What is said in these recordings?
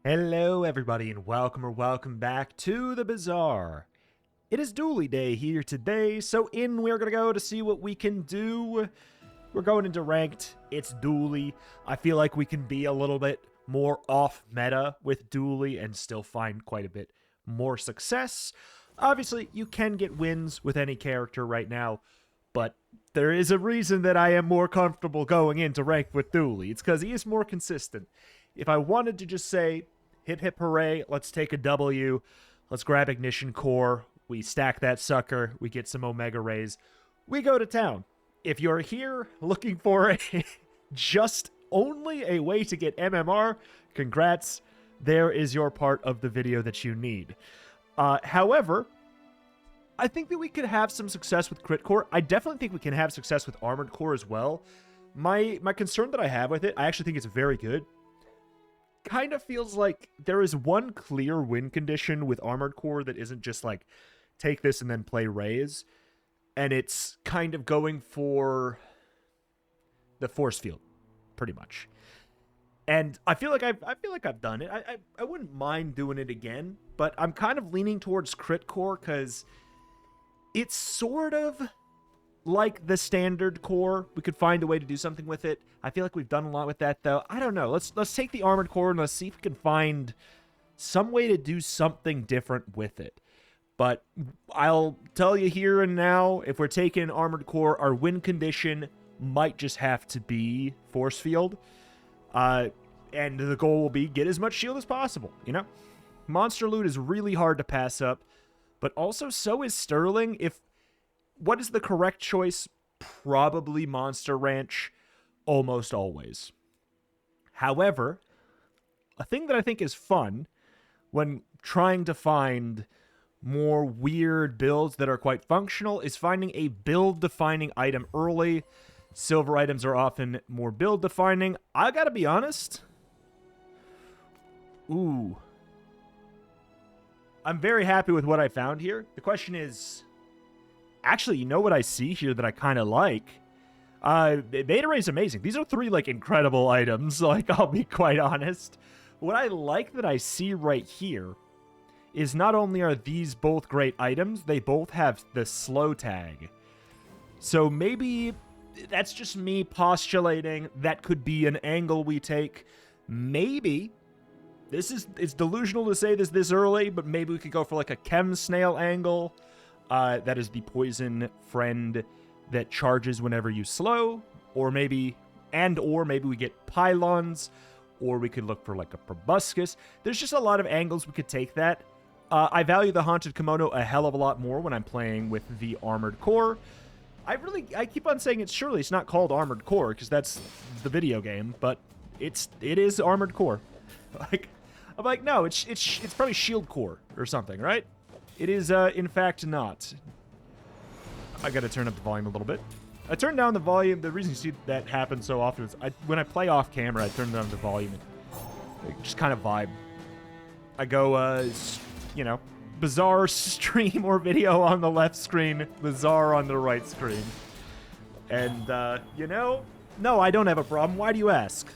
Hello everybody and welcome back to the Bazaar. It is Dually Day here today, so we're gonna go to see what we can do. We're going into ranked, it's Dually. I feel like we can be a little bit more off meta with Dually and still find quite a bit more success. Obviously, you can get wins with any character right now, but there is a reason that I am more comfortable going into ranked with Dually. It's because he is more consistent. If I wanted to just say, hip hip hooray, let's take a W, let's grab Ignition Core, we stack that sucker, we get some Omega Rays, we go to town. If you're here looking for just only a way to get MMR, congrats, there is your part of the video that you need. However, I think that we could have some success with Crit Core. I definitely think we can have success with Armored Core as well. My concern that I have with it, I actually think it's very good. Kind of feels like there is one clear win condition with Armored Core that isn't just like, take this and then play Rays. And it's kind of going for the force field, pretty much. And I feel like I've done it. I wouldn't mind doing it again, but I'm kind of leaning towards Crit Core because it's sort of like the standard core. We could find a way to do something with it. I feel like we've done a lot with that, though. I don't know. Let's take the Armored Core and let's see if we can find some way to do something different with it. But I'll tell you here and now, if we're taking Armored Core, our win condition might just have to be Force Field. And the goal will be get as much shield as possible, you know? Monster loot is really hard to pass up, but also so is Sterling. What is the correct choice? Probably Monster Ranch, almost always. However, a thing that I think is fun when trying to find more weird builds that are quite functional is finding a build-defining item early. Silver items are often more build-defining. I gotta be honest. Ooh. I'm very happy with what I found here. The question is, actually, you know what I see here that I kind of like? Beta Ray is amazing. These are three, like, incredible items, like, I'll be quite honest. What I like that I see right here is not only are these both great items, they both have the slow tag. So maybe that's just me postulating that could be an angle we take. Maybe it's delusional to say this early, but maybe we could go for like a Chem Snail angle. That is the poison friend that charges whenever you slow, or maybe we get pylons, or we could look for like a proboscis. There's just a lot of angles we could take that. I value the Haunted Kimono a hell of a lot more when I'm playing with the Armored Core. I keep on saying surely it's not called Armored Core because that's the video game, but it is Armored Core. I'm like, no, it's probably Shield Core or something, right? It is, in fact, not. I gotta turn up the volume a little bit. I turned down the volume. The reason you see that happen so often is when I play off camera, I turn down the volume and just kind of vibe. I go, you know, Bazaar stream or video on the left screen, Bazaar on the right screen. And, you know, no, I don't have a problem. Why do you ask?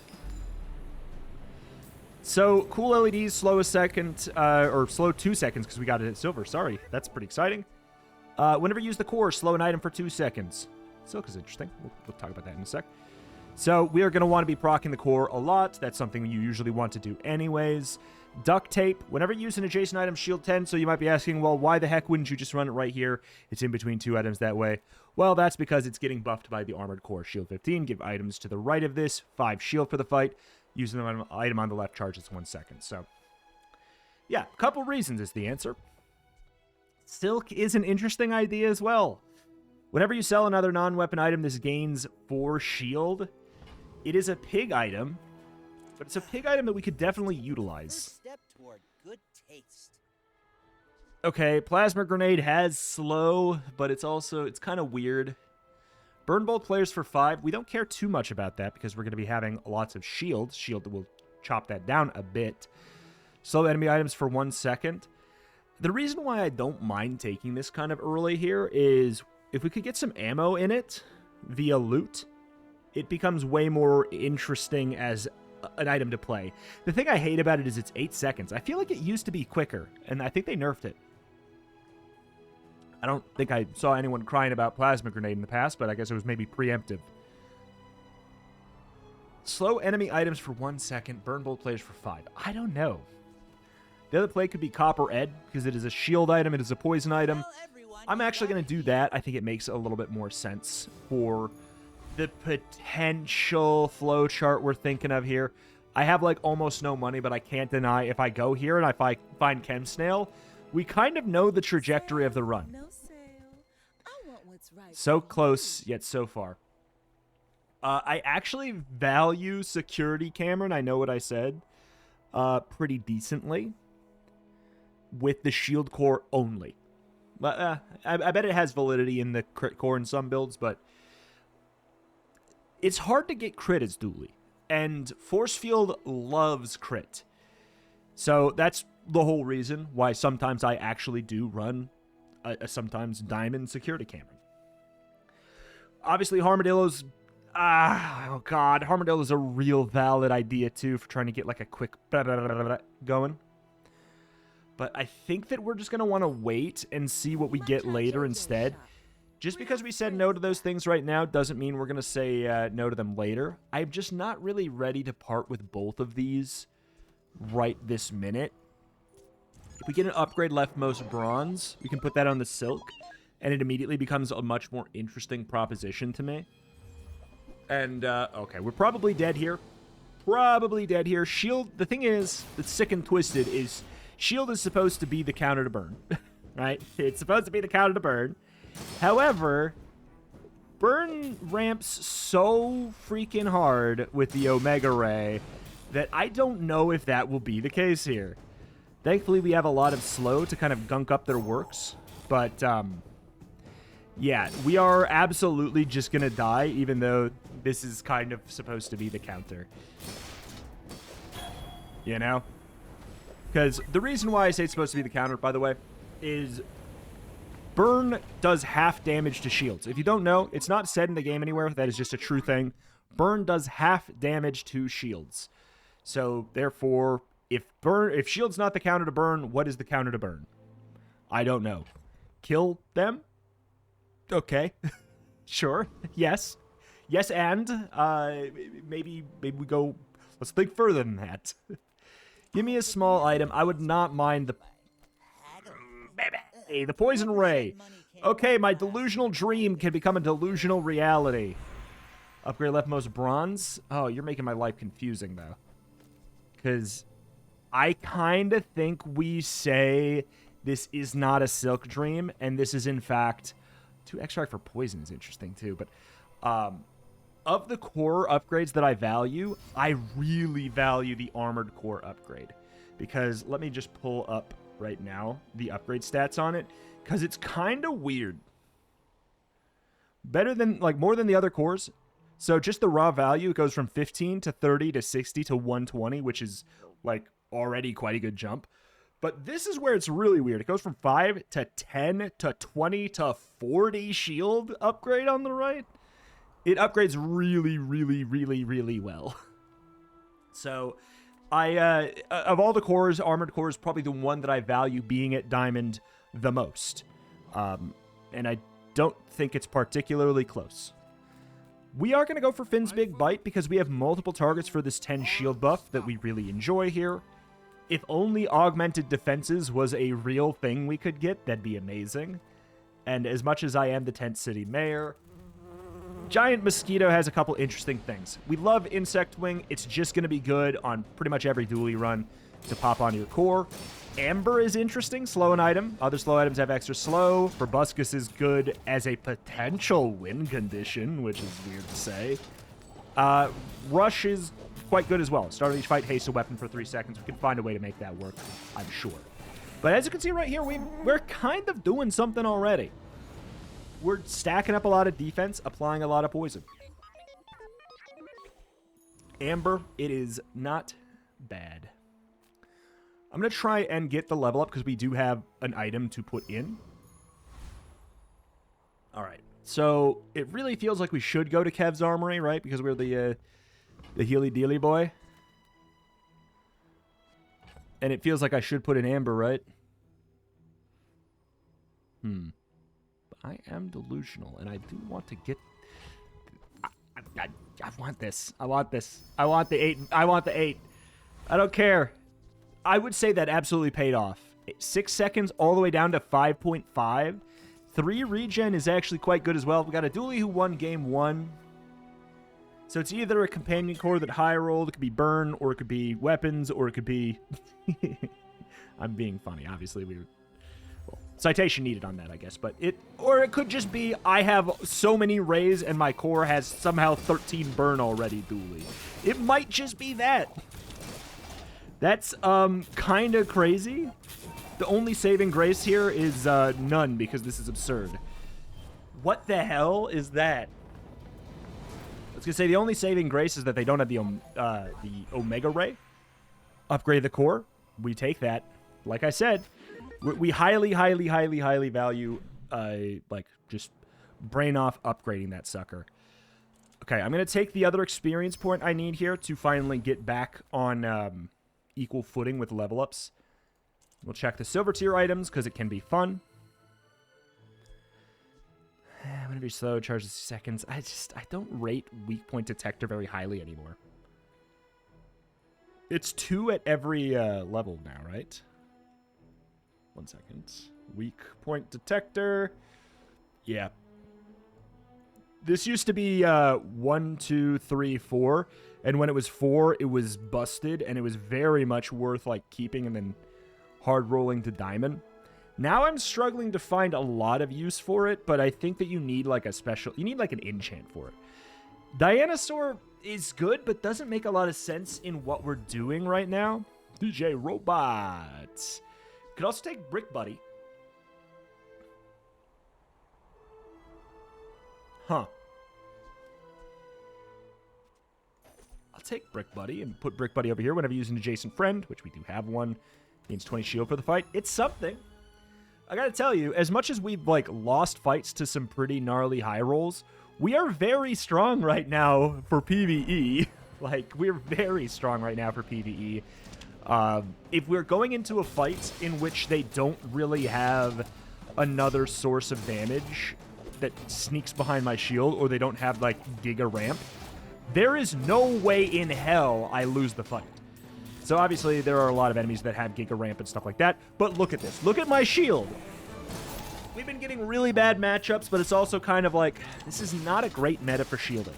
So, cool LEDs, slow a second, or slow 2 seconds because we got it at silver. Sorry, that's pretty exciting. Whenever you use the core, slow an item for 2 seconds. Silk is interesting. We'll talk about that in a sec. So, we are going to want to be proccing the core a lot. That's something you usually want to do anyways. Duct tape. Whenever you use an adjacent item, shield 10. So, you might be asking, well, why the heck wouldn't you just run it right here? It's in between two items that way. Well, that's because it's getting buffed by the Armored Core. Shield 15. Give items to the right of this. 5 shield for the fight. Using the item on the left charges 1 second. So, yeah, a couple reasons is the answer. Silk is an interesting idea as well. Whenever you sell another non-weapon item, this gains 4 shield. It is a pig item, but it's a pig item that we could definitely utilize. First step toward good taste. Okay, Plasma Grenade has slow, but it's kind of weird. Burn Bolt players for 5. We don't care too much about that because we're going to be having lots of shield. Shield will chop that down a bit. Slow enemy items for 1 second. The reason why I don't mind taking this kind of early here is if we could get some ammo in it via loot, it becomes way more interesting as an item to play. The thing I hate about it is it's 8 seconds. I feel like it used to be quicker, and I think they nerfed it. I don't think I saw anyone crying about Plasma Grenade in the past, but I guess it was maybe preemptive. Slow enemy items for 1 second, burn both players for 5. I don't know. The other play could be Copper Ed, because it is a shield item, it is a poison item. I'm actually going to do that. I think it makes a little bit more sense for the potential flowchart we're thinking of here. I have, like, almost no money, but I can't deny if I go here and if I find Chem Snail, we kind of know the trajectory of the run. So close, yet so far. I actually value Security Cameron, I know what I said, pretty decently. With the shield core only. I bet it has validity in the crit core in some builds, but it's hard to get crit as Dooley. And Force Field loves crit. So that's the whole reason why sometimes I actually do run a sometimes Diamond Security Cameron. Obviously, Armadillo's... oh god, Armadillo's a real valid idea, too, for trying to get like a quick going. But I think that we're just going to want to wait and see what we get later instead. Just because we said no to those things right now doesn't mean we're going to say no to them later. I'm just not really ready to part with both of these right this minute. If we get an upgrade leftmost bronze, we can put that on the silk, and it immediately becomes a much more interesting proposition to me. And, okay, we're probably dead here. Probably dead here. Shield, the thing is, that's sick and twisted, is shield is supposed to be the counter to burn, right? It's supposed to be the counter to burn. However, burn ramps so freaking hard with the Omega Ray that I don't know if that will be the case here. Thankfully, we have a lot of slow to kind of gunk up their works, but, yeah, we are absolutely just going to die, even though this is kind of supposed to be the counter. You know? Because the reason why I say it's supposed to be the counter, by the way, is burn does half damage to shields. If you don't know, it's not said in the game anywhere. That is just a true thing. Burn does half damage to shields. So, therefore, if shield's not the counter to burn, what is the counter to burn? I don't know. Kill them? Okay. Sure. Yes. Yes, and maybe we go... Let's think further than that. Give me a small item. I would not mind the poison ray. Okay, my delusional dream can become a delusional reality. Upgrade leftmost bronze. Oh, you're making my life confusing, though. Because I kind of think we say this is not a silk dream, and this is, in fact... 2 extract for poison is interesting, too, but... of the core upgrades that I value, I really value the armored core upgrade. Because let me just pull up right now the upgrade stats on it. Because it's kind of weird. Better than, like, more than the other cores. So just the raw value, it goes from 15 to 30 to 60 to 120, which is, like, already quite a good jump. But this is where it's really weird. It goes from 5 to 10 to 20 to 40 shield upgrade on the right. It upgrades really, really, really, really well. So, of all the cores, Armored Core is probably the one that I value being at Diamond the most. And I don't think it's particularly close. We are going to go for Finn's Big Bite because we have multiple targets for this 10 shield buff that we really enjoy here. If only augmented defenses was a real thing we could get, that'd be amazing. And as much as I am the Tent City Mayor... Giant Mosquito has a couple interesting things. We love Insect Wing. It's just going to be good on pretty much every dually run to pop on your core. Amber is interesting. Slow an item. Other slow items have extra slow. Proboscis is good as a potential win condition, which is weird to say. Rush is quite good as well. Start of each fight, haste a weapon for 3 seconds. We can find a way to make that work, I'm sure. But as you can see right here, we're kind of doing something already. We're stacking up a lot of defense, applying a lot of poison. Amber, it is not bad. I'm going to try and get the level up because we do have an item to put in. All right. So it really feels like we should go to Kev's Armory, right? Because we're the Healy Dealy boy. And it feels like I should put in Amber, right? I am delusional, and I do want to get... I want this. I want this. I want the 8. I want the 8. I don't care. I would say that absolutely paid off. 6 seconds all the way down to 5.5. 3 regen is actually quite good as well. We got a dually who won game 1. So it's either a companion core that high rolled, it could be burn, or it could be weapons, or it could be... I'm being funny. Obviously, well, citation needed on that, I guess. But or it could just be I have so many rays and my core has somehow 13 burn already dually. It might just be that. That's kind of crazy. The only saving grace here is none, because this is absurd. What the hell is that? I was gonna say the only saving grace is that they don't have the Omega Ray. Upgrade the core. We take that. Like I said, we highly, highly, highly, highly value like just brain off upgrading that sucker. Okay, I'm gonna take the other experience point I need here to finally get back on equal footing with level ups. We'll check the silver tier items because it can be fun. I'm gonna be slow, charges seconds. I don't rate weak point detector very highly anymore. It's 2 at every level now, right? 1 second. Weak point detector. Yeah. This used to be 1, 2, 3, 4. And when it was 4, it was busted. And it was very much worth like keeping and then hard rolling to diamond. Now I'm struggling to find a lot of use for it. But I think that you need like a special... You need like an enchant for it. Dianosaur is good, but doesn't make a lot of sense in what we're doing right now. DJ Robot. Could also take Brick Buddy. Huh. I'll take Brick Buddy and put Brick Buddy over here whenever you use an adjacent friend, which we do have one. Gains 20 shield for the fight. It's something. I gotta tell you, as much as we've like lost fights to some pretty gnarly high rolls, we are very strong right now for PvE. Like, we're very strong right now for PvE. If we're going into a fight in which they don't really have another source of damage that sneaks behind my shield, or they don't have, like, Giga Ramp, there is no way in hell I lose the fight. So, obviously, there are a lot of enemies that have Giga Ramp and stuff like that, but look at this. Look at my shield. We've been getting really bad matchups, but it's also kind of like, this is not a great meta for shielding.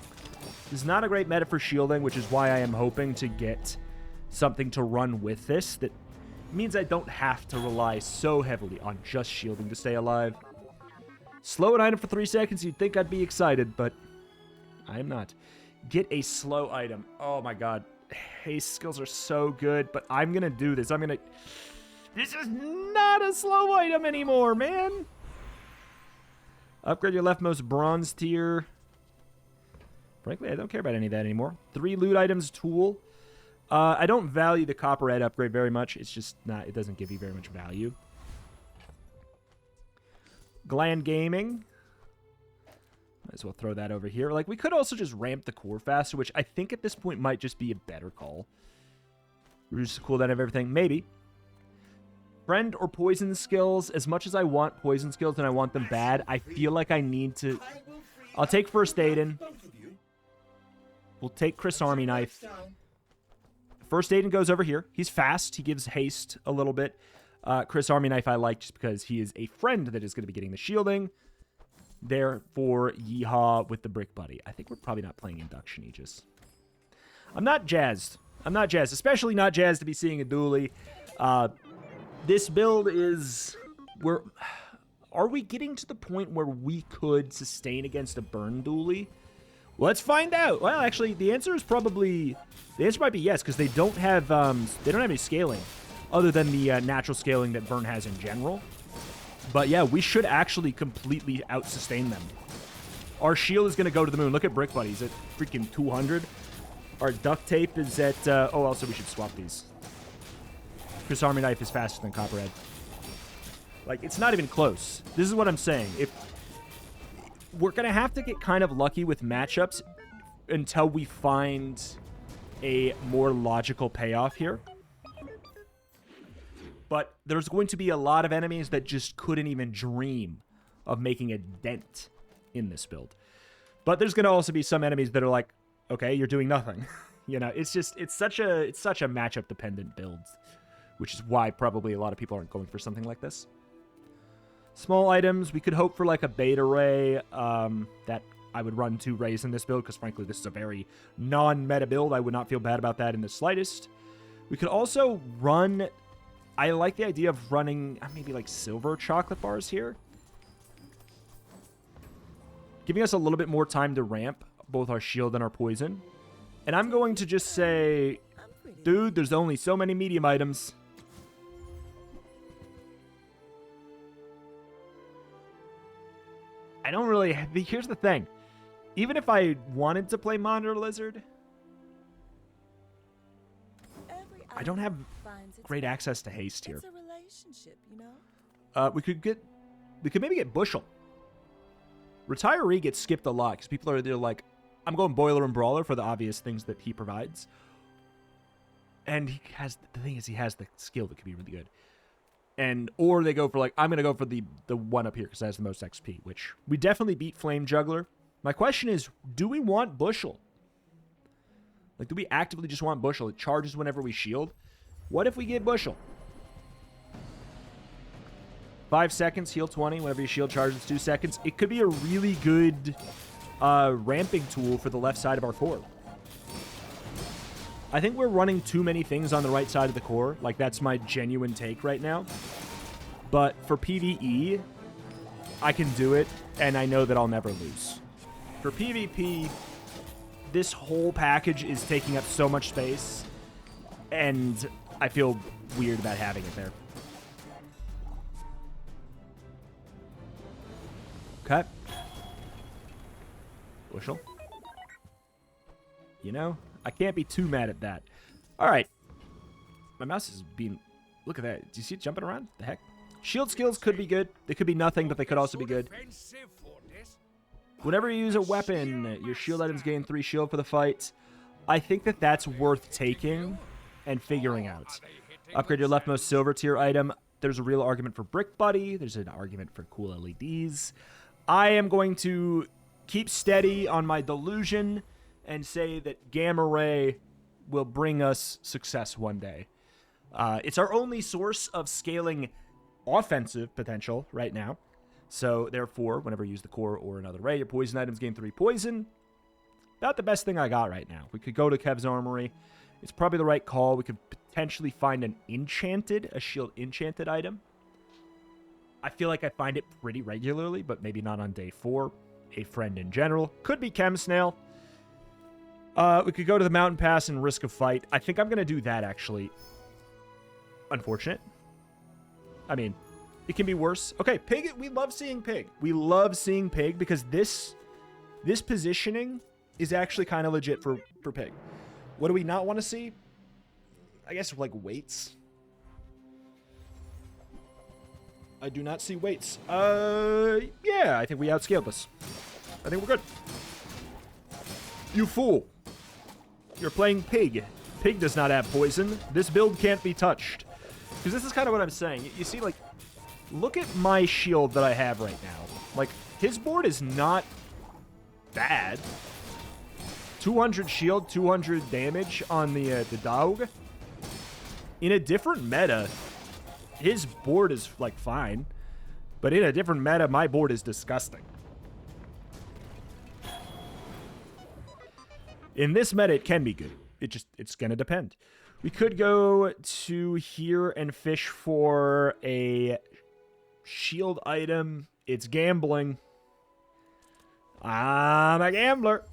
This is not a great meta for shielding, which is why I am hoping to get something to run with this that means I don't have to rely so heavily on just shielding to stay alive. Slow an item for 3 seconds, you'd think I'd be excited, but I am not. Get a slow item. Oh my god. Haste skills are so good, but I'm gonna do this. This is not a slow item anymore, man. Upgrade your leftmost bronze tier. Frankly, I don't care about any of that anymore. 3 loot items, tool. I don't value the copper red upgrade very much. It's just not, it doesn't give you very much value. Gland Gaming. Might as well throw that over here. Like, we could also just ramp the core faster, which I think at this point might just be a better call. Reduce the cooldown of everything. Maybe. Friend or poison skills. As much as I want poison skills and I want them bad, I feel like I need to... I'll take First Aid in. We'll take Chris Army Knife. First Aid goes over here. He's fast. He gives haste a little bit. Chris Army Knife I like just because he is a friend that is going to be getting the shielding. Therefore, yeehaw with the Brick Buddy. I think we're probably not playing Induction Aegis. I'm not jazzed. I'm not jazzed. Especially not jazzed to be seeing a dually. This build is... Are we getting to the point where we could sustain against a burn dually? Let's find out. Well, actually, the answer is probably... The answer might be yes, because they don't have any scaling other than the natural scaling that burn has in general. But yeah, we should actually completely out-sustain them. Our shield is going to go to the moon. Look at Brick Buddy. He's at freaking 200. Our duct tape is at... oh, also we should swap these. Chris Army Knife is faster than Copperhead. Like, it's not even close. This is what I'm saying. If we're going to have to get kind of lucky with matchups until we find a more logical payoff here. But there's going to be a lot of enemies that just couldn't even dream of making a dent in this build. But there's going to also be some enemies that are like, okay, you're doing nothing. You know, it's such a matchup dependent build, which is why probably a lot of people aren't going for something like this. Small items, we could hope for like a beta ray. That I would run 2 rays in this build because frankly this is a very non-meta build. I would not feel bad about that in the slightest. We could also run, I like the idea of running maybe like silver chocolate bars here, giving us a little bit more time to ramp both our shield and our poison. And I'm going to just say, dude, there's only so many medium items. I don't really... Here's the thing. Even if I wanted to play Monitor Lizard, I don't have great access to haste here. It's a relationship, you know? We could maybe get Bushel. Retiree gets skipped a lot because people are there like, I'm going Boiler and Brawler for the obvious things that he provides. And the thing is, he has the skill that could be really good. Or they go for like, I'm going to go for the one up here because it has the most XP, which we definitely beat Flame Juggler. My question is, do we want Bushel? Like, do we actively just want Bushel? It charges whenever we shield. What if we get Bushel? 5 seconds, heal 20. Whenever you shield charges, 2 seconds. It could be a really good ramping tool for the left side of our core. I think we're running too many things on the right side of the core. Like, that's my genuine take right now. But for PvE, I can do it, and I know that I'll never lose. For PvP, this whole package is taking up so much space, and I feel weird about having it there. Okay. Bushel. You know, I can't be too mad at that. All right. My mouse is being... Look at that. Do you see it jumping around? The heck? Shield skills could be good. They could be nothing, but they could also be good. Whenever you use a weapon, your shield items gain 3 shield for the fight. I think that that's worth taking and figuring out. Upgrade your leftmost silver tier item. There's a real argument for Brick Buddy. There's an argument for cool LEDs. I am going to keep steady on my delusion and say that Gamma Ray will bring us success one day. It's our only source of scaling offensive potential right now. So, therefore, whenever you use the core or another ray, your poison items gain 3 poison. About the best thing I got right now. We could go to Kev's Armory. It's probably the right call. We could potentially find a shield enchanted item. I feel like I find it pretty regularly, but maybe not on day 4. A friend in general. Could be Chem Snail. We could go to the Mountain Pass and risk a fight. I think I'm going to do that, actually. Unfortunate. I mean, it can be worse. Okay, Pig, we love seeing Pig. We love seeing Pig because this positioning is actually kind of legit for Pig. What do we not want to see? I guess, like, weights. I do not see weights. Yeah, I think we outscaled this. I think we're good. You fool. You're playing Pig. Pig does not have poison. This build can't be touched. Because this is kind of what I'm saying. You see, like, look at my shield that I have right now. Like, his board is not bad. 200 shield, 200 damage on the dog. In a different meta, his board is, like, fine. But in a different meta, my board is disgusting. In this meta, it can be good. It's going to depend. We could go to here and fish for a shield item. It's gambling. I'm a gambler.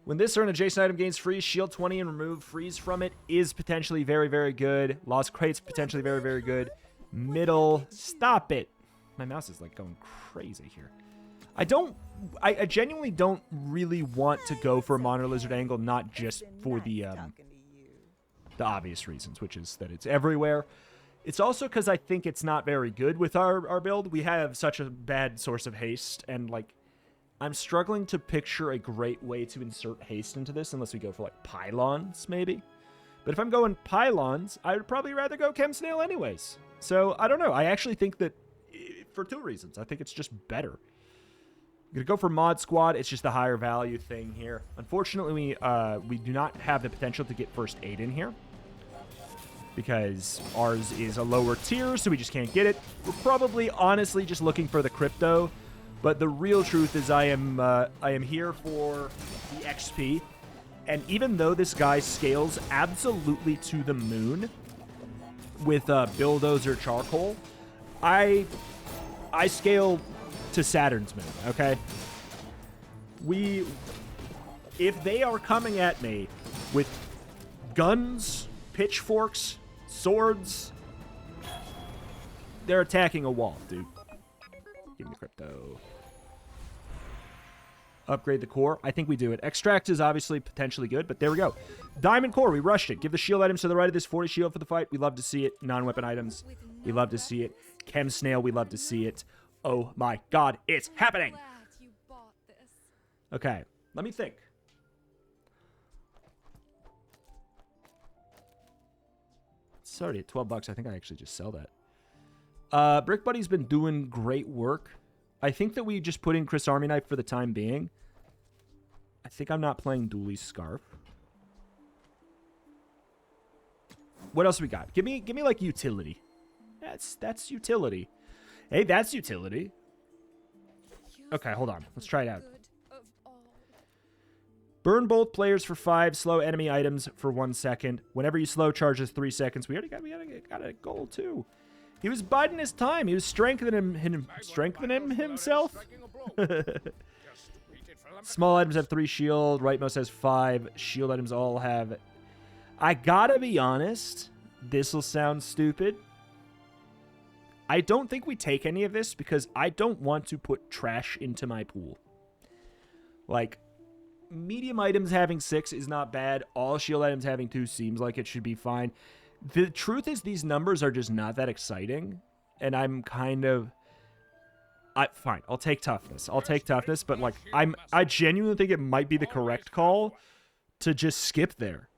When this or an adjacent item gains freeze, shield 20 and remove freeze from it is potentially very, very good. Lost crates, potentially very, very good. Middle, stop it. My mouse is like going crazy here. I genuinely don't really want to go for a Monitor Lizard angle, not just for the obvious reasons, which is that it's everywhere. It's also because I think it's not very good with our build. We have such a bad source of haste, and, like, I'm struggling to picture a great way to insert haste into this unless we go for, like, pylons, maybe. But if I'm going pylons, I would probably rather go chem snail anyways. So I don't know. I actually think that for 2 reasons. I think it's just better. I'm going to go for mod squad. It's just the higher value thing here. Unfortunately, we do not have the potential to get first aid in here, because ours is a lower tier, so we just can't get it. We're probably honestly just looking for the crypto, but the real truth is I am here for the XP. And even though this guy scales absolutely to the moon with Bulldozer Charcoal, I scale to Saturn's moon, okay? If they are coming at me with guns, pitchforks, swords, they're attacking a wall, dude. Give me the crypto. Upgrade the core. I think we do it. Extract is obviously potentially good, but there we go. Diamond core. We rushed it. Give the shield items to the right of this 40 shield for the fight. We love to see it. Non-weapon items. We love to see it. Chem snail. We love to see it. Oh my god. It's happening. Okay. Let me think. It's already at 12 bucks. I think I actually just sell that. Brick Buddy's been doing great work. I think that we just put in Chris Army Knife for the time being. I think I'm not playing Dooley's Scarf. What else we got? Give me like utility. That's utility. Hey, that's utility. Okay, hold on. Let's try it out. Burn both players for 5. Slow enemy items for 1 second. Whenever you slow charges 3 seconds. We already got a goal too. He was biding his time. He was strengthening himself. Small items have 3 shield. Rightmost has 5. Shield items all have... I gotta be honest. This'll sound stupid. I don't think we take any of this because I don't want to put trash into my pool. Like, medium items having 6 is not bad. All shield items having 2 seems like it should be fine. The truth is these numbers are just not that exciting, and I'm kind of... fine, I'll take toughness. I'll take toughness, but like I genuinely think it might be the correct call to just skip there.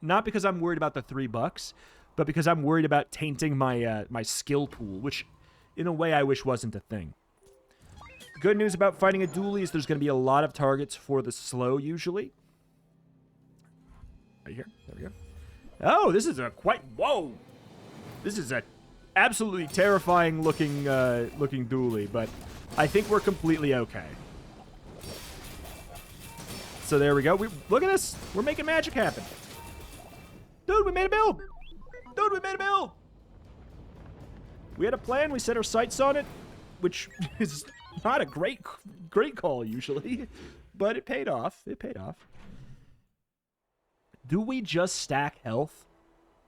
Not because I'm worried about the $3, but because I'm worried about tainting my my skill pool, which in a way I wish wasn't a thing. Good news about fighting a dually is there's going to be a lot of targets for the slow usually. Right here. There we go. Oh, this is a quite... Whoa! This is a absolutely terrifying looking dually, but I think we're completely okay. So there we go. Look at this. We're making magic happen. Dude, we made a build. Dude, we made a build. We had a plan. We set our sights on it, which is not a great call usually, but it paid off. It paid off. Do we just stack health?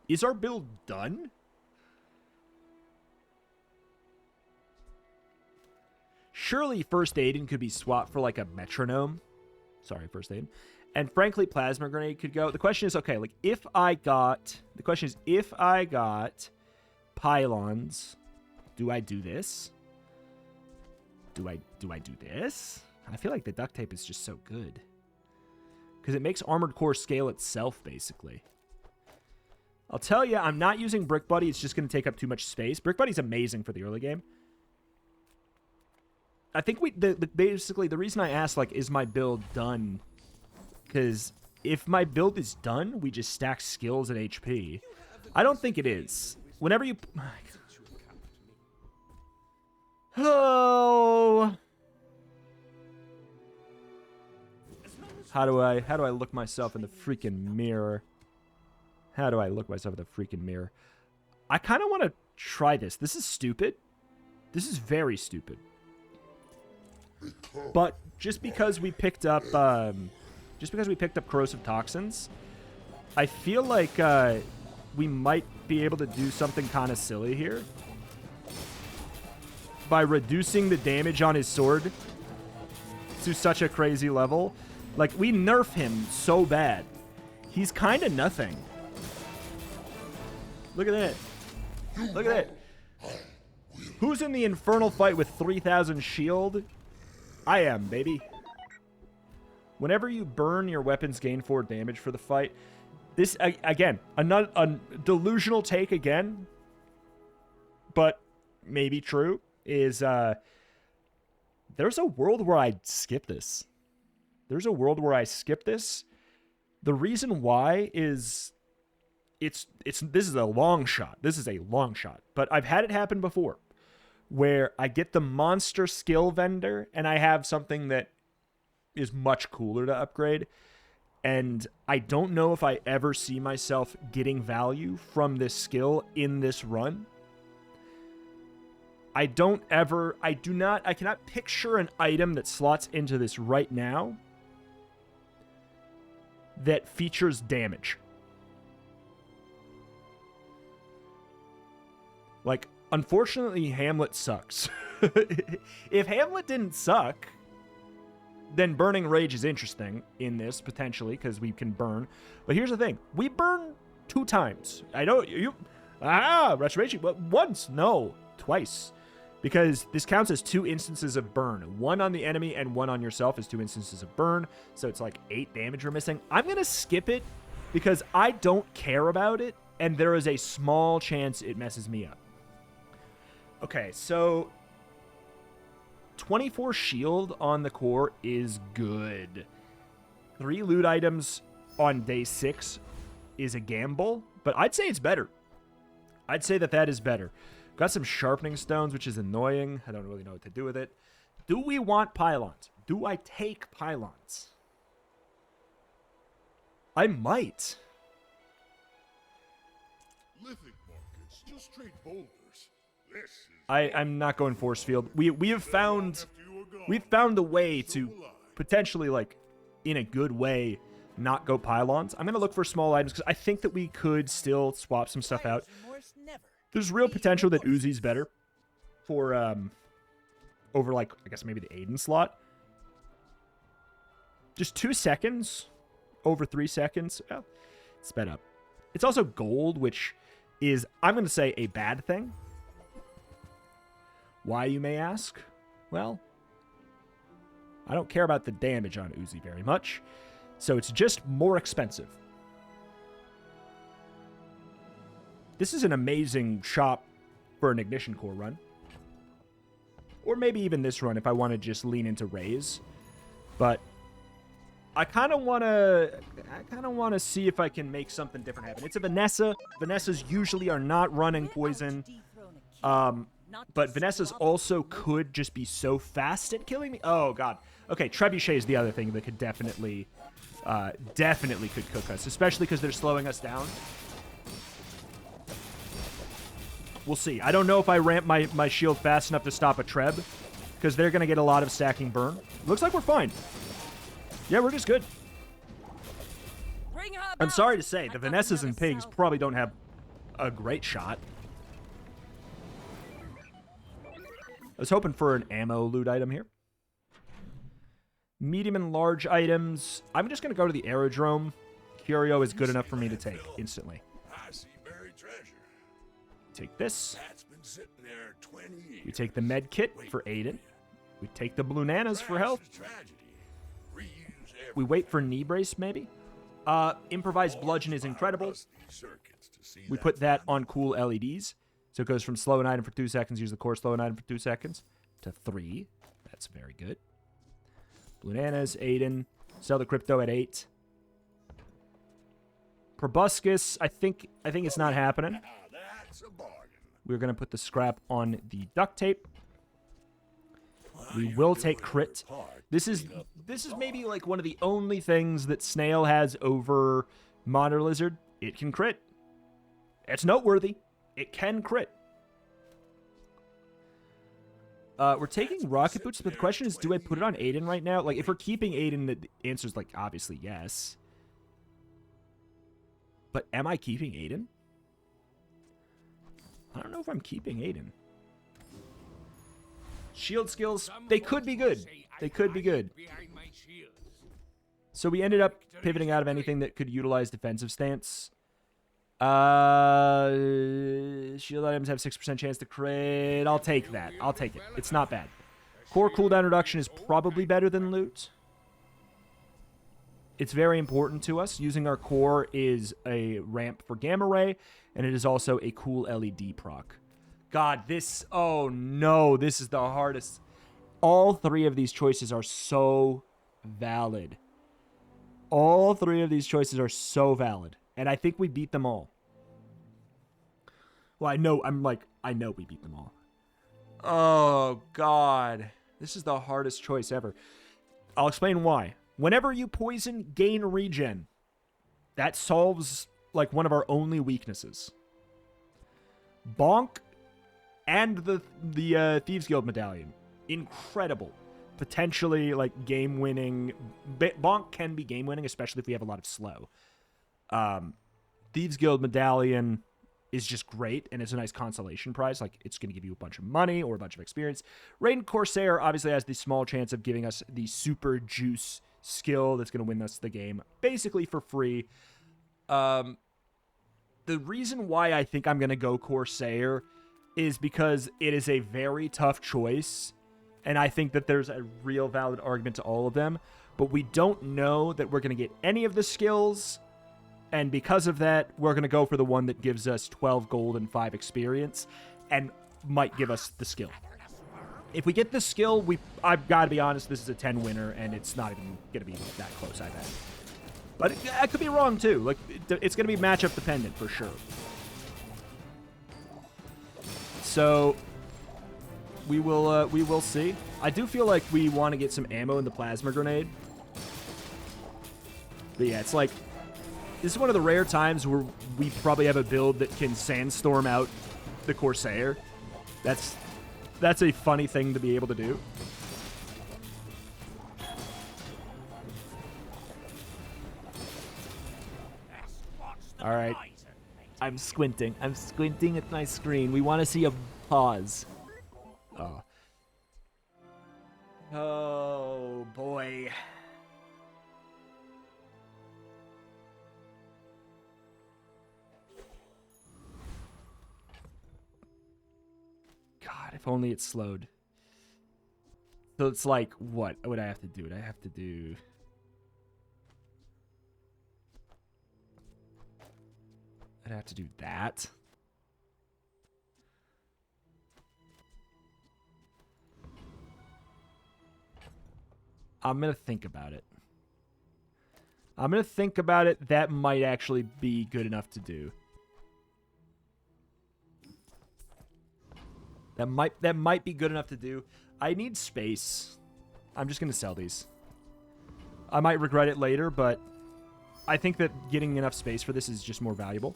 Is our build done? Surely First Aid could be swapped for like a metronome. Sorry, First Aid. And frankly, Plasma Grenade could go. The question is, okay, like if I got... The question is, if I got pylons, do I do this? Do I do this? I feel like the duct tape is just so good. Because it makes Armored Core scale itself, basically. I'll tell you, I'm not using Brick Buddy. It's just going to take up too much space. Brick Buddy's amazing for the early game. I think basically, the reason I asked, like, is my build done? Because if my build is done, we just stack skills and HP. I don't think it is. Whenever you... Oh... How do I look myself in the freaking mirror? How do I look myself in the freaking mirror? I kind of want to try this. This is stupid. This is very stupid. But just because we picked up corrosive toxins, I feel like we might be able to do something kind of silly here by reducing the damage on his sword to such a crazy level. Like, we nerf him so bad. He's kind of nothing. Look at that. Look at that. Who's in the infernal fight with 3,000 shield? I am, baby. Whenever you burn, your weapons gain 4 damage for the fight. This, again, a delusional take again, but maybe true, is there's a world where I'd skip this. There's a world where I skip this. The reason why is this is a long shot. This is a long shot. But I've had it happen before where I get the monster skill vendor and I have something that is much cooler to upgrade. And I don't know if I ever see myself getting value from this skill in this run. I cannot picture an item that slots into this right now that features damage. Like, unfortunately, Hamlet sucks. If Hamlet didn't suck, then Burning Rage is interesting in this, potentially, because we can burn. But here's the thing. We burn 2 times. I know you... restoration. But once. No. Twice. Because this counts as 2 instances of burn. 1 on the enemy and 1 on yourself is 2 instances of burn. So it's like 8 damage we're missing. I'm going to skip it because I don't care about it. And there is a small chance it messes me up. Okay, so 24 shield on the core is good. 3 loot items on day 6 is a gamble, but I'd say it's better. I'd say that is better. Got some sharpening stones, which is annoying. I don't really know what to do with it. Do we want pylons? Do I take pylons? I might. Lithic markets, just straight boulders. I'm not going force field. We've found a way to potentially, like, in a good way, not go pylons. I'm gonna look for small items because I think that we could still swap some stuff out. There's real potential that Uzi's better for over, like, I guess maybe the Aiden slot. Just 2 seconds over 3 seconds. Oh, sped up. It's also gold, which is, I'm gonna say, a bad thing. Why, you may ask? Well, I don't care about the damage on Uzi very much, so it's just more expensive. This is an amazing shop for an Ignition Core run. Or maybe even this run if I want to just lean into Raise. But I kind of want to see if I can make something different happen. It's a Vanessa. Vanessas usually are not running poison. But Vanessa's also could just be so fast at killing me. Oh, God. Okay, Trebuchet is the other thing that could definitely could cook us, especially because they're slowing us down. We'll see. I don't know if I ramp my shield fast enough to stop a Treb, because they're going to get a lot of stacking burn. Looks like we're fine. Yeah, we're just good. I'm sorry to say, the Vanessas and Pigs probably don't have a great shot. I was hoping for an ammo loot item here. Medium and large items. I'm just going to go to the aerodrome. Curio is good enough for me to take instantly. I see buried treasure. Take this. That's been sitting there 20 years. We take the med kit for Aiden. We take the blue nanas for health. We wait for knee brace, maybe. Improvised bludgeon is incredible. We put that on cool LEDs. So it goes from slow an item for 2 seconds, use the core slow an item for 2 seconds, to 3. That's very good. Blue nanas, Aiden. Sell the crypto at 8. Proboscis, I think it's not happening. We're going to put the scrap on the duct tape. We will take crit. This is maybe like one of the only things that Snail has over Monitor Lizard. It can crit. It's noteworthy. It can crit. We're taking rocket boots, but the question is, do I put it on Aiden right now? Like, if we're keeping Aiden, the answer is, like, obviously yes. But am I keeping Aiden? I don't know if I'm keeping Aiden. Shield skills, they could be good. They could be good. So we ended up pivoting out of anything that could utilize defensive stance. Shield items have 6% chance to crit. I'll take that. I'll take it. It's not bad. Core cooldown reduction is probably better than loot. It's very important to us. Using our core is a ramp for Gamma Ray, and it is also a cool LED proc. God, this... Oh, no. This is the hardest. All three of these choices are so valid. All three of these choices are so valid. And I think we beat them all. Well, I know we beat them all. Oh, God. This is the hardest choice ever. I'll explain why. Whenever you poison, gain regen. That solves, like, one of our only weaknesses. Bonk and the Thieves Guild Medallion. Incredible. Potentially, like, game-winning. Bonk can be game-winning, especially if we have a lot of slow. Thieves Guild Medallion is just great, and it's a nice consolation prize. Like, it's going to give you a bunch of money or a bunch of experience. Raiden Corsair obviously has the small chance of giving us the super juice skill that's going to win us the game, basically for free. The reason why I think I'm going to go Corsair is because it is a very tough choice, and I think that there's a real valid argument to all of them, but we don't know that we're going to get any of the skills. And because of that, we're going to go for the one that gives us 12 gold and 5 experience and might give us the skill. If we get the skill, I've got to be honest, this is a 10 winner, and it's not even going to be that close, I bet. But I could be wrong, too. Like, it's going to be matchup dependent for sure. So, we will see. I do feel like we want to get some ammo in the plasma grenade. But yeah, it's like... This is one of the rare times where we probably have a build that can sandstorm out the Corsair. That's a funny thing to be able to do. All right. I'm squinting. I'm squinting at my screen. We want to see a pause. Oh. Oh, boy. God, if only it slowed. So it's like, what would I have to do? Would I have to do... I'd have to do that. I'm going to think about it. I'm going to think about it. That might actually be good enough to do. That might be good enough to do. I need space. I'm just going to sell these. I might regret it later, but I think that getting enough space for this is just more valuable.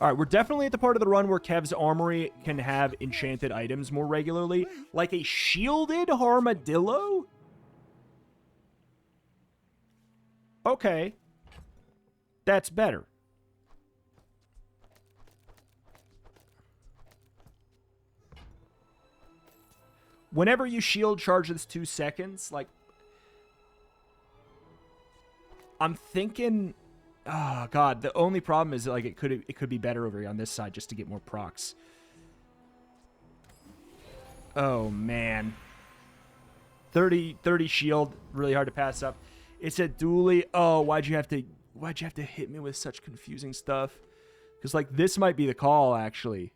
All right, we're definitely at the part of the run where Kev's armory can have enchanted items more regularly, like a shielded armadillo. Okay. That's better. Whenever you shield charges 2 seconds, like... I'm thinking... Oh, God. The only problem is, like, it could be better over here on this side just to get more procs. Oh, man. 30 shield. Really hard to pass up. It's a dually. Oh, why'd you have to hit me with such confusing stuff? Because, like, this might be the call, actually.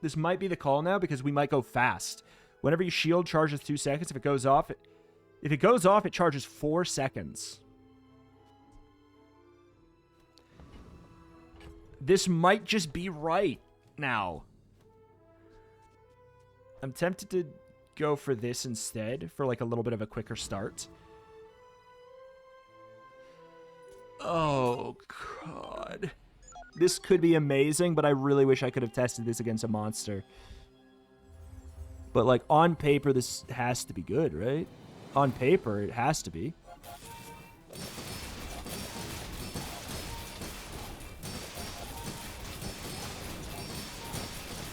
This might be the call now because we might go fast. Whenever you shield, charges 2 seconds. If it goes off, it charges 4 seconds. This might just be right now. I'm tempted to go for this instead, for like a little bit of a quicker start. Oh, God. This could be amazing, but I really wish I could have tested this against a monster. But, like, on paper, this has to be good, right? On paper, it has to be.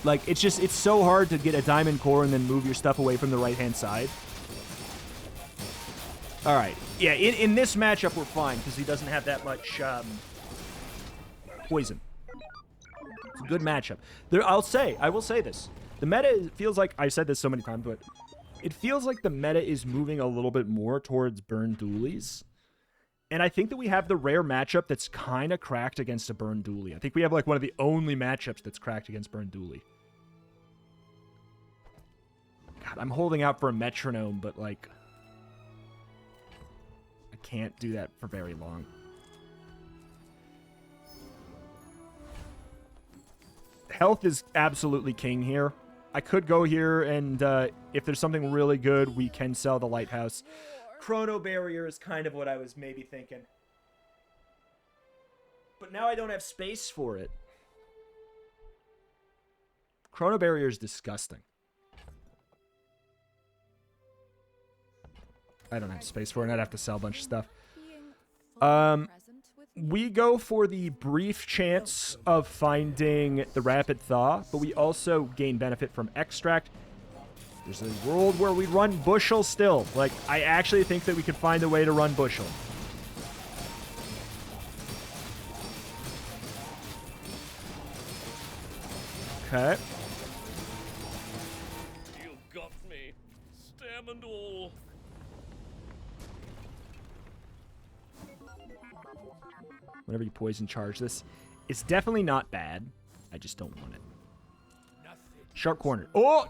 Like, it's so hard to get a diamond core and then move your stuff away from the right-hand side. All right. Yeah, in this matchup, we're fine, because he doesn't have that much poison. It's a good matchup. I will say this. The meta feels like, I've said this so many times, but it feels like the meta is moving a little bit more towards burn dualies. And I think that we have the rare matchup that's kind of cracked against a Burn Dually. I think we have like one of the only matchups that's cracked against Burn Dually. God, I'm holding out for a metronome, but like I can't do that for very long. Health is absolutely king here. I could go here, and if there's something really good, we can sell the Lighthouse. Chrono Barrier is kind of what I was maybe thinking. But now I don't have space for it. Chrono Barrier is disgusting. I don't have space for it. I'd have to sell a bunch of stuff. We go for the brief chance of finding the Rapid Thaw, but we also gain benefit from Extract. There's a world where we run Bushel still. Like, I actually think that we could find a way to run Bushel. Okay. You got me, stem and all. Whenever you poison charge this, it's definitely not bad. I just don't want it. Sharp corner. Oh!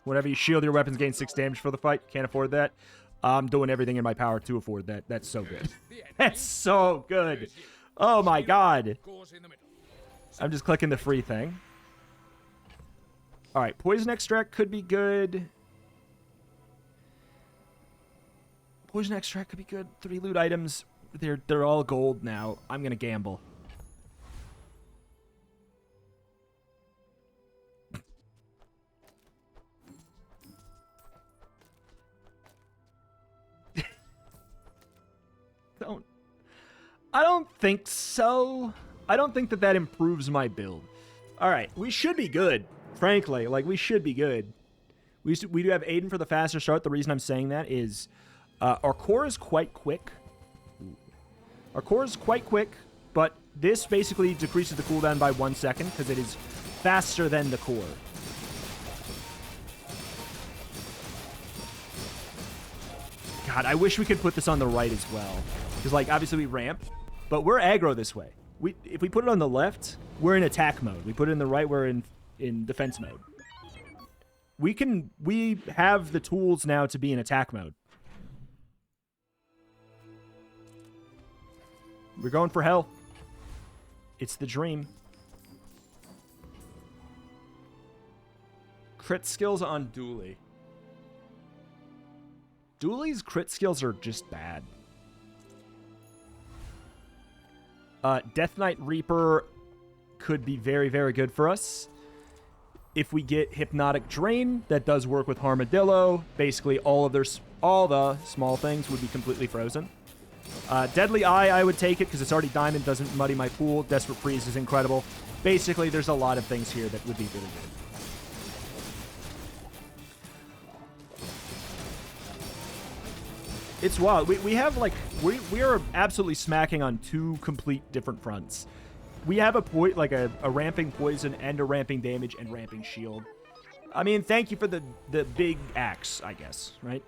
Whenever you shield your weapons, gain 6 damage for the fight. Can't afford that. I'm doing everything in my power to afford that. That's so good. That's so good. Oh my god. I'm just clicking the free thing. Alright, Poison Extract could be good. Poison Extract could be good. 3 loot items. They're all gold now. I'm gonna gamble. I don't think so. I don't think that improves my build. All right, we should be good. Frankly, like, we should be good. We do have Aiden for the faster start. The reason I'm saying that is our core is quite quick. Our core is quite quick, but this basically decreases the cooldown by 1 second because it is faster than the core. God, I wish we could put this on the right as well. Because, like, obviously we ramp, but we're aggro this way. If we put it on the left, we're in attack mode. We put it in the right, we're in defense mode. We have the tools now to be in attack mode. We're going for hell. It's the dream. Crit skills on Dually. Dually's crit skills are just bad. Death Knight Reaper could be very, very good for us. If we get Hypnotic Drain, that does work with Armadillo. Basically, all the small things would be completely frozen. Deadly Eye, I would take it because it's already diamond, doesn't muddy my pool. Desperate Freeze is incredible. Basically, there's a lot of things here that would be really good. It's wild. We have, like, we are absolutely smacking on 2 complete different fronts. We have a ramping poison and a ramping damage and ramping shield. I mean, thank you for the big axe, I guess, right?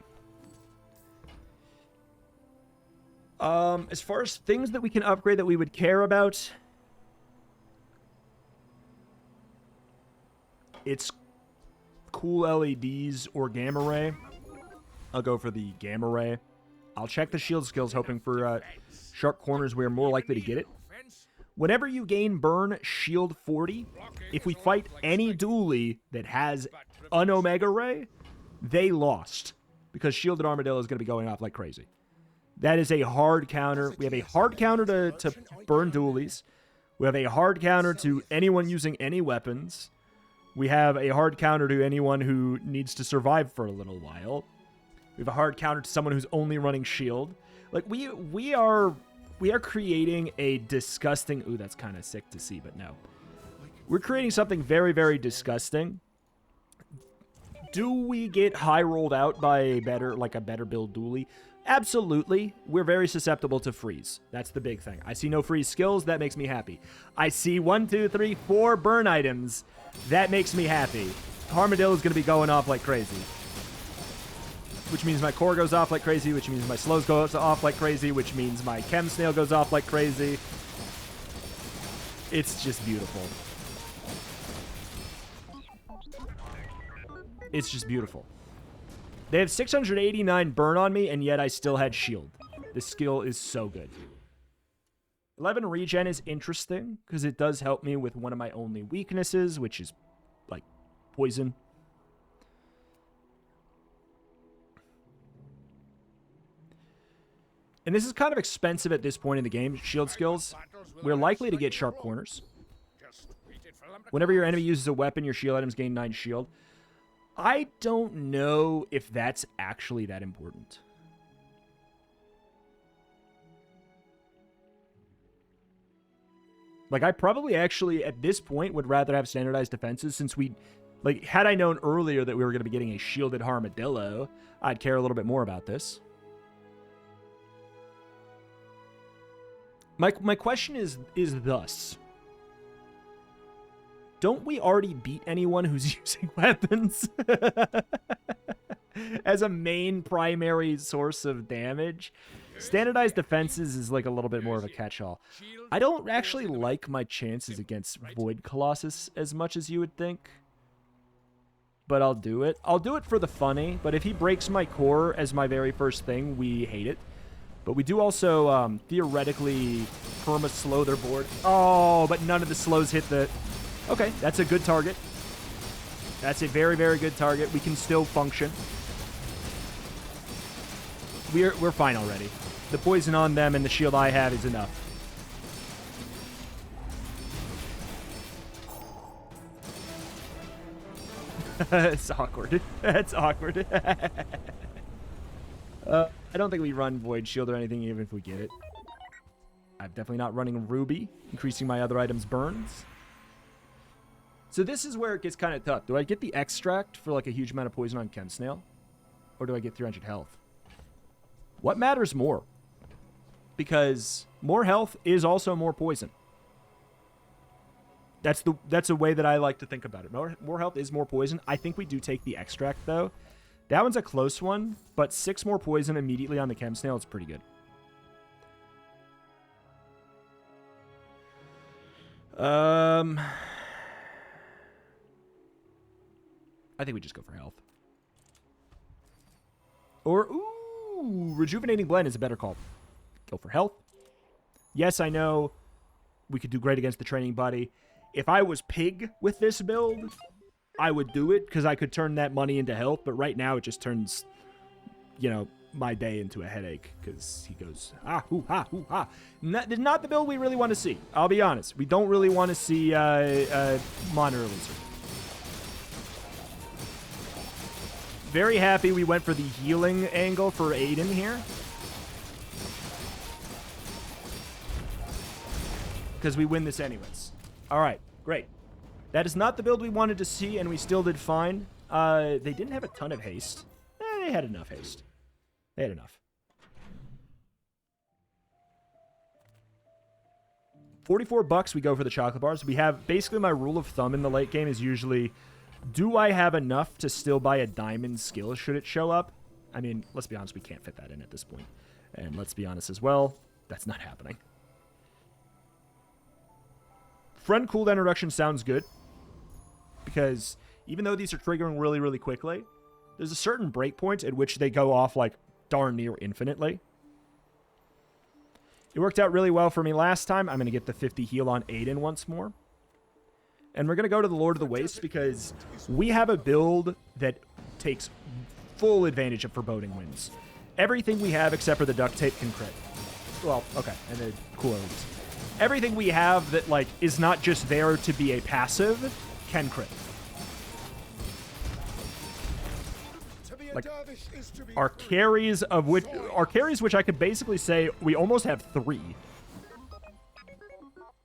As far as things that we can upgrade that we would care about, it's cool LEDs or Gamma Ray. I'll go for the Gamma Ray. I'll check the shield skills, hoping for sharp corners where more likely to get it. Whenever you gain burn shield 40, if we fight any dually that has an Omega Ray, they lost. Because shielded Armadillo is going to be going off like crazy. That is a hard counter. We have a hard counter to burn dualies. We have a hard counter to anyone using any weapons. We have a hard counter to anyone who needs to survive for a little while. We have a hard counter to someone who's only running shield. Like, we are creating a disgusting... Ooh, that's kind of sick to see, but no. We're creating something very, very disgusting. Do we get high rolled out by a better build dually? Absolutely. We're very susceptible to freeze. That's the big thing. I see no freeze skills. That makes me happy. I see 1, 2, 3, 4 burn items. That makes me happy. Armadillo is going to be going off like crazy. which means my core goes off like crazy, which means my slows goes off like crazy, which means my chem snail goes off like crazy. It's just beautiful. It's just beautiful. They have 689 burn on me, and yet I still had shield. This skill is so good. 11 regen is interesting, because it does help me with one of my only weaknesses, which is, like, poison. And this is kind of expensive at this point in the game, shield skills. We're likely to get sharp corners. Whenever your enemy uses a weapon, your shield items gain 9 shield. I don't know if that's actually that important. Like, I probably actually, at this point, would rather have standardized defenses since we... Like, had I known earlier that we were going to be getting a shielded armadillo, I'd care a little bit more about this. My question is thus. Don't we already beat anyone who's using weapons as a main primary source of damage? Standardized defenses is like a little bit more of a catch-all. I don't actually like my chances against Void Colossus as much as you would think. But I'll do it. I'll do it for the funny, but if he breaks my core as my very first thing, we hate it. But we do also theoretically perma-slow their board. Oh, but none of the slows hit the... Okay, that's a good target. That's a very, very good target. We can still function. We're fine already. The poison on them and the shield I have is enough. It's awkward. That's awkward. I don't think we run Void Shield or anything, even if we get it. I'm definitely not running Ruby, increasing my other items' burns. So this is where it gets kind of tough. Do I get the extract for like a huge amount of poison on Chem Snail? Or do I get 300 health? What matters more? Because more health is also more poison. That's a way that I like to think about it. More health is more poison. I think we do take the extract, though. That one's a close one, but 6 more poison immediately on the Chem Snail is pretty good. I think we just go for health. Or, ooh, Rejuvenating Blend is a better call. Go for health. Yes, I know we could do great against the Training Buddy. If I was Pig with this build, I would do it because I could turn that money into health. But right now, it just turns, you know, my day into a headache because he goes, ah, hoo, ha, hoo, ha. Not the build we really want to see. I'll be honest. We don't really want to see Monitor Lizard. Very happy we went for the healing angle for Aiden here. Because we win this anyways. All right, great. That is not the build we wanted to see, and we still did fine. They didn't have a ton of haste. They had enough haste. They had enough. 44 bucks, we go for the chocolate bars. We have, basically my rule of thumb in the late game is usually, do I have enough to still buy a diamond skill should it show up? I mean, let's be honest, we can't fit that in at this point. And let's be honest as well, that's not happening. Friend cooldown reduction sounds good. Because even though these are triggering really, really quickly, there's a certain breakpoint at which they go off like darn near infinitely. It worked out really well for me last time. I'm going to get the 50 heal on Aiden once more. And we're going to go to the Lord of the Waste because we have a build that takes full advantage of Foreboding Winds. Everything we have except for the duct tape can crit. Well, okay, and the cooler leaves. Everything we have that like is not just there to be a passive can crit. Like our carries which I could basically say we almost have 3.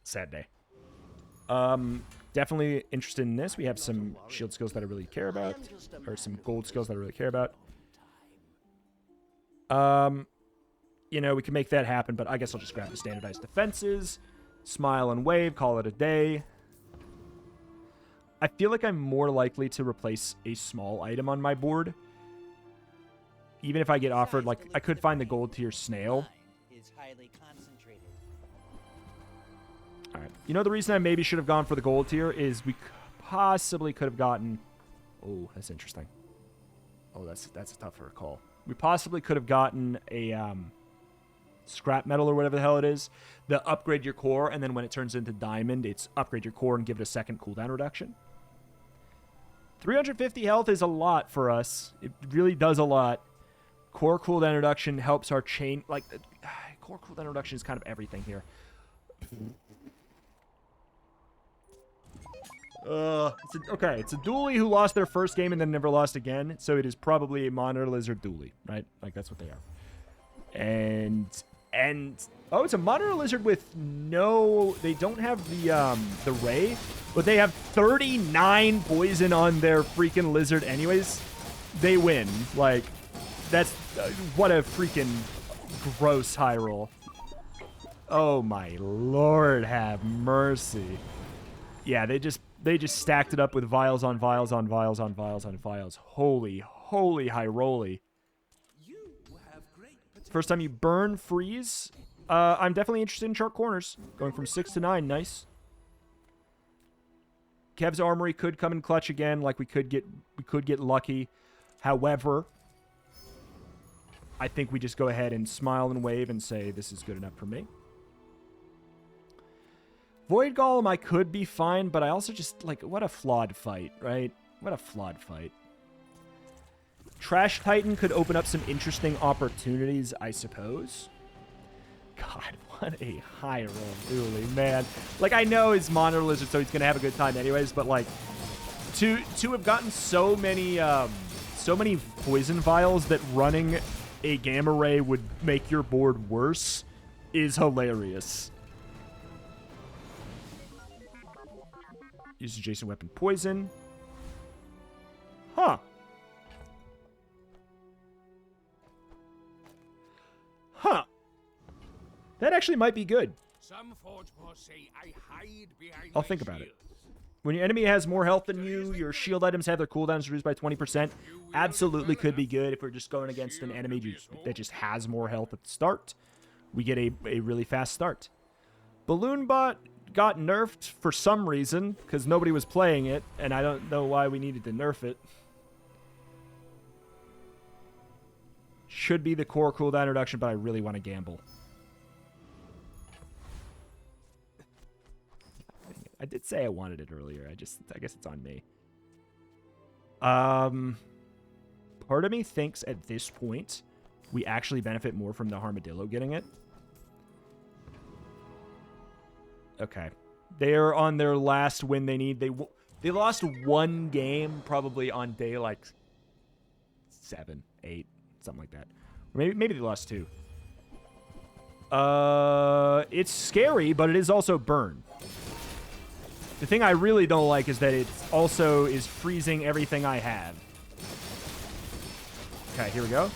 Sad day. Definitely interested in this. We have some shield skills that I really care about, or some gold skills that I really care about. You know, we can make that happen, but I guess I'll just grab the standardized defenses, smile and wave, call it a day. I feel like I'm more likely to replace a small item on my board. even if I get offered, like, I could find the gold tier snail. Is highly concentrated. All right. You know, the reason I maybe should have gone for the gold tier is we possibly could have gotten... Oh, that's interesting. Oh, that's a tougher call. We possibly could have gotten a scrap metal or whatever the hell it is. The upgrade your core, and then when it turns into diamond, it's upgrade your core and give it a second cooldown reduction. 350 health is a lot for us. It really does a lot. Core cooldown reduction helps our chain... Like, core cooldown reduction is kind of everything here. It's a dually who lost their first game and then never lost again. So it is probably a monitor lizard dually, right? Like, that's what they are. And oh, it's a monitor lizard with no... They don't have the ray, but they have 39 poison on their freaking lizard anyways. They win. Like, that's... what a freaking gross high roll. Oh my lord, have mercy. Yeah, they just stacked it up with vials on vials on vials on vials on vials. Holy high rolly. First time you burn freeze. I'm definitely interested in sharp corners. Going from 6 to 9, nice. Kev's armory could come in clutch again, like we could get lucky. However, I think we just go ahead and smile and wave and say this is good enough for me. Void Golem, I could be fine, but I also just, like, what a flawed fight, right? What a flawed fight. Trash Titan could open up some interesting opportunities, I suppose. God, what a high roll, dually, man. Like, I know he's Monitor Lizard, so he's going to have a good time anyways, but, like, to have gotten so many poison vials that running a Gamma Ray would make your board worse is hilarious. Use adjacent weapon poison. Huh. Huh. That actually might be good. I'll think about it. When your enemy has more health than you, your shield items have their cooldowns reduced by 20%. Absolutely could be good if we're just going against an enemy that just has more health at the start. We get a really fast start. Balloon Bot got nerfed for some reason, because nobody was playing it, and I don't know why we needed to nerf it. Should be the core cooldown reduction, but I really want to gamble. I did say I wanted it earlier. I guess it's on me. Part of me thinks at this point we actually benefit more from the Armadillo getting it. Okay. They're on their last win they need. They lost one game probably on day like 7, 8, something like that. Or maybe they lost 2. It's scary, but it is also burn. The thing I really don't like is that it also is freezing everything I have. Okay, here we go.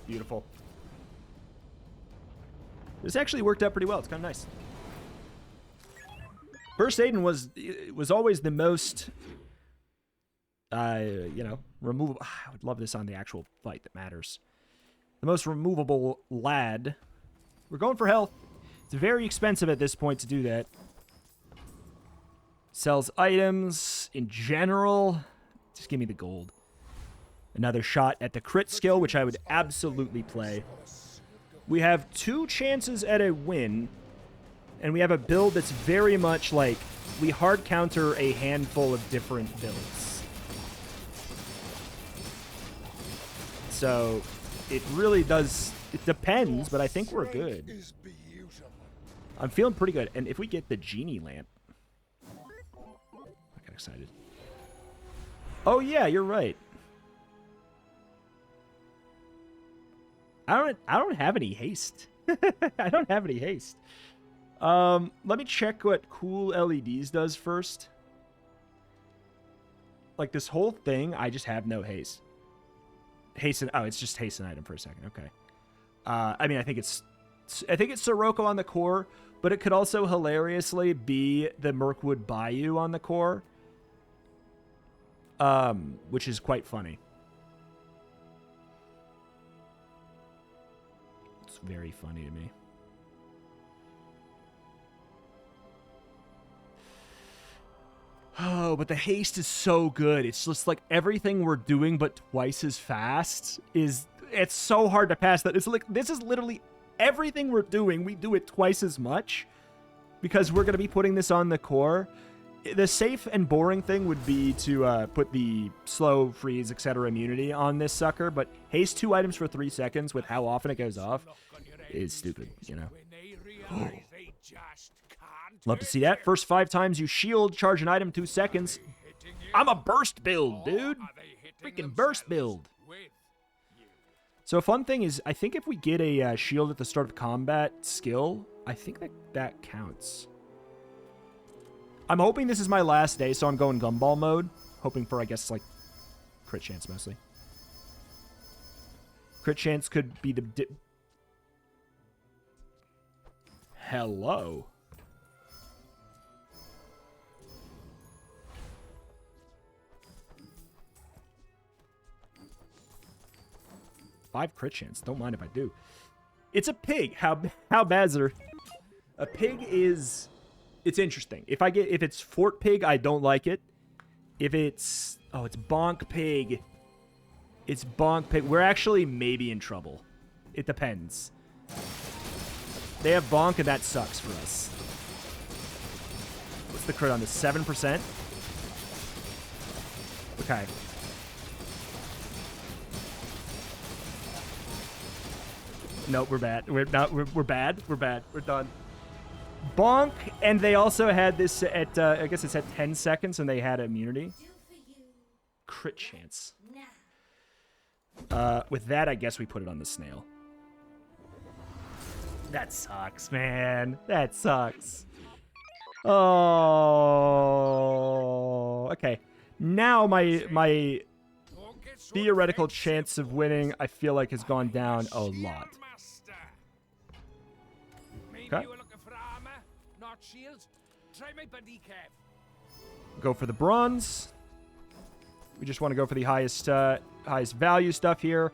Beautiful. This actually worked out pretty well. It's kind of nice. First Aiden was always the most, removable. I would love this on the actual fight that matters. The most removable lad. We're going for health. It's very expensive at this point to do that. Sells items in general. Just give me the gold. Another shot at the crit skill, which I would absolutely play. We have 2 chances at a win, and we have a build that's very much like we hard counter a handful of different builds. So it really does, it depends, but I think we're good. I'm feeling pretty good. And if we get the genie lamp, I got excited. Oh yeah, you're right. I don't have any haste. I don't have any haste. Let me check what cool LEDs does first. Like this whole thing, I just have no haste. Hasten. Oh, it's just hasten item for a second. Okay. I mean, I think it's I think it's Sirocco on the core, but it could also hilariously be the Mirkwood Bayou on the core, which is quite funny. It's very funny to me. Oh, but the haste is so good. It's just like everything we're doing but twice as fast is... It's so hard to pass that. It's like, this is literally everything we're doing. We do it twice as much because we're going to be putting this on the core. The safe and boring thing would be to put the slow, freeze, etc. immunity on this sucker, but haste 2 items for 3 seconds with how often it goes off is stupid, you know? Love to see that. First 5 times you shield, charge an item 2 seconds. I'm a burst build, dude. Freaking burst build. So a fun thing is, I think if we get a shield at the start of combat skill, I think that counts. I'm hoping this is my last day, so I'm going gumball mode. Hoping for, I guess, like, crit chance mostly. Crit chance could be the... Hello. Five crit chance. Don't mind if I do. It's a pig. How bad's there? A pig is... It's interesting. If it's Fort Pig, I don't like it. If it's... Oh, it's Bonk Pig. It's Bonk Pig. We're actually maybe in trouble. It depends. They have Bonk, and that sucks for us. What's the crit on this? 7%? Okay. Nope, we're bad. We're bad. We're bad. We're done. Bonk, and they also had this at, I guess it's at 10 seconds, and they had immunity. Crit chance. With that, I guess we put it on the snail. That sucks, man. That sucks. Oh, okay. Now my theoretical chance of winning, I feel like, has gone down a lot. Okay. Go for the bronze. We just want to go for the highest value stuff here.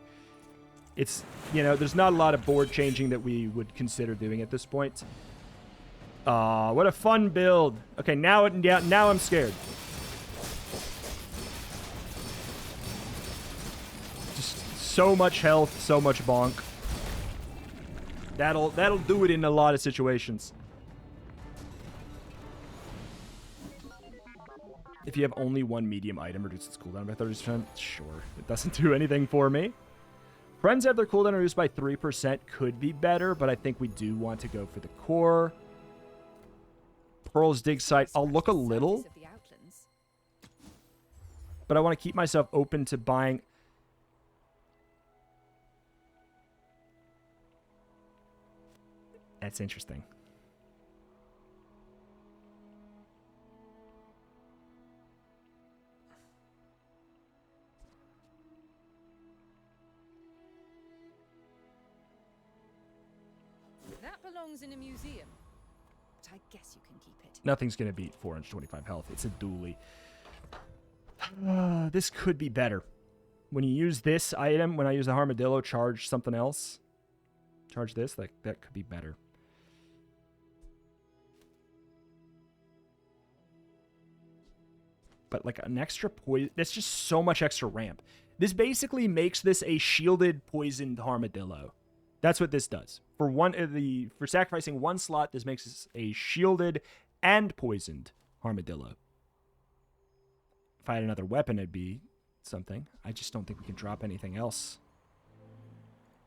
It's, you know, there's not a lot of board changing that we would consider doing at this point. What a fun build. Okay, now I'm scared. Just so much health, so much bonk. That'll do it in a lot of situations. If you have only one medium item, reduces its cooldown by 30%. Sure, it doesn't do anything for me. Friends have their cooldown reduced by 3%. Could be better, but I think we do want to go for the core. Pearl's dig site. I'll look a little, but I want to keep myself open to buying. That's interesting. That belongs in a museum. But I guess you can keep it. Nothing's going to beat 425 health. It's a dually. This could be better. When you use this item, when I use the Armadillo, charge something else. Charge this. That could be better. But like an extra poison, that's just so much extra ramp. This basically makes this a shielded poisoned armadillo. That's what this does. For sacrificing one slot, this makes this a shielded and poisoned armadillo. If I had another weapon, it'd be something. I just don't think we can drop anything else.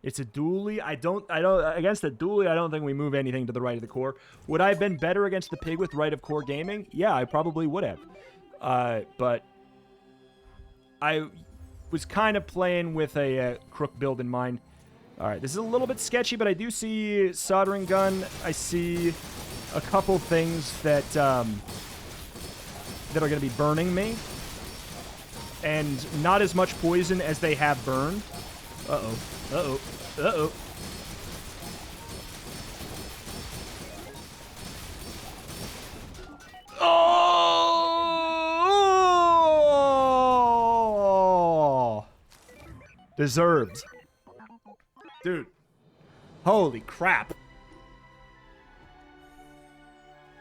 It's a dually. Against the dually, I don't think we move anything to the right of the core. Would I have been better against the pig with right of core gaming? Yeah, I probably would have. But I was kind of playing with a crook build in mind. All right, this is a little bit sketchy, but I do see soldering gun. I see a couple things that that are going to be burning me, and not as much poison as they have burned. Uh-oh. Uh-oh. Uh-oh. Oh! Deserved. Dude. Holy crap.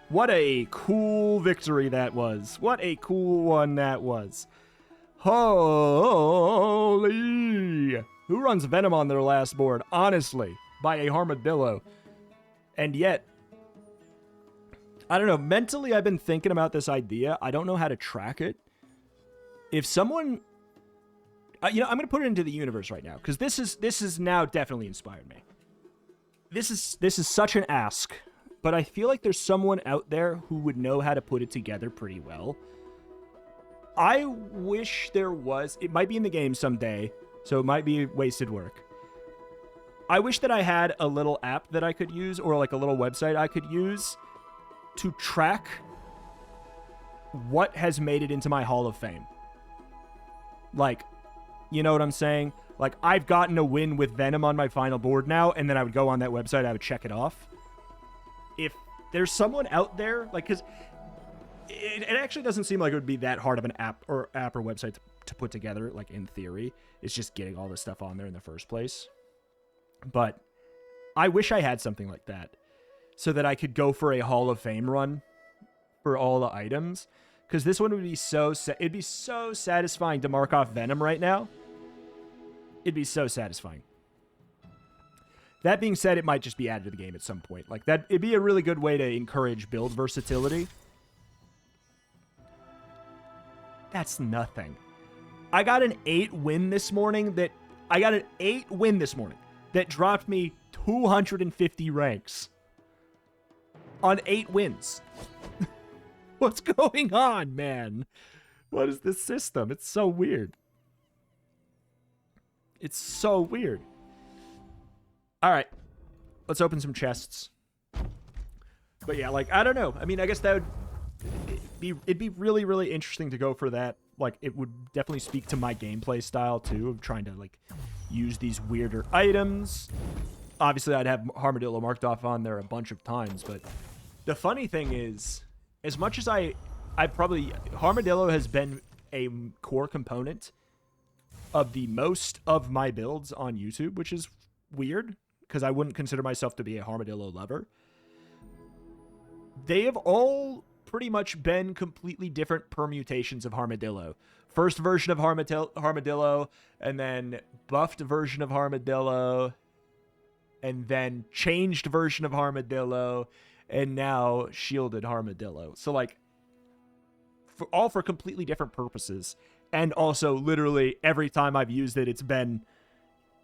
What a cool victory that was. What a cool one that was. Holy. Who runs Venom on their last board? Honestly, by a Armadillo. And yet, I don't know. Mentally, I've been thinking about this idea. I don't know how to track it. If someone... you know, I'm going to put it into the universe right now, because this is now definitely inspired me. This is such an ask, but I feel like there's someone out there who would know how to put it together pretty well. I wish there was... It might be in the game someday, so it might be wasted work. I wish that I had a little app that I could use, or like a little website I could use to track what has made it into my Hall of Fame. Like, you know what I'm saying? Like, I've gotten a win with Venom on my final board now, and then I would go on that website, I would check it off. If there's someone out there, like, because it actually doesn't seem like it would be that hard of an app or website to put together, like, in theory. It's just getting all this stuff on there in the first place. But I wish I had something like that so that I could go for a Hall of Fame run for all the items. Because this one would be it'd be so satisfying to mark off Venom right now. It'd be so satisfying. That being said, it might just be added to the game at some point. Like, that, it'd be a really good way to encourage build versatility. That's nothing. I got an 8 win this morning that dropped me 250 ranks on 8 wins. What's going on, man? What is this system? It's so weird. It's so weird. All right. Let's open some chests. But yeah, like, I don't know. I mean, I guess that would... It'd be really, really interesting to go for that. Like, it would definitely speak to my gameplay style, too, of trying to, like, use these weirder items. Obviously, I'd have Armadillo marked off on there a bunch of times, but the funny thing is, as much as Armadillo has been a core component of the most of my builds on YouTube, which is weird, because I wouldn't consider myself to be a Armadillo lover. They have all pretty much been completely different permutations of Armadillo. First version of Armadillo, and then buffed version of Armadillo, and then changed version of Armadillo, and now shielded Armadillo. So, like, all for completely different purposes. And also, literally, every time I've used it, it's been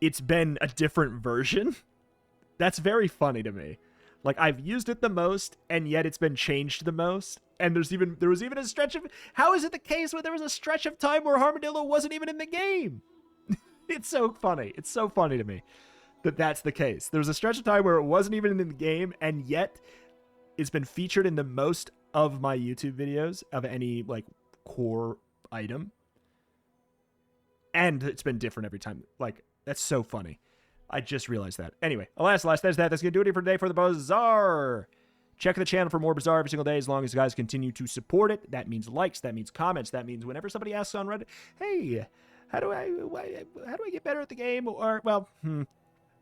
a different version. That's very funny to me. Like, I've used it the most, and yet it's been changed the most. And there was even a stretch of... How is it the case where there was a stretch of time where Armadillo wasn't even in the game? It's so funny. It's so funny to me that that's the case. There was a stretch of time where it wasn't even in the game, and yet it's been featured in the most of my YouTube videos of any, like, core item. And it's been different every time. Like, that's so funny. I just realized that. Anyway, alas, that's that. That's going to do it for today for the Bazaar. Check the channel for more Bazaar every single day as long as you guys continue to support it. That means likes. That means comments. That means whenever somebody asks on Reddit, hey, how do I get better at the game? Or, well,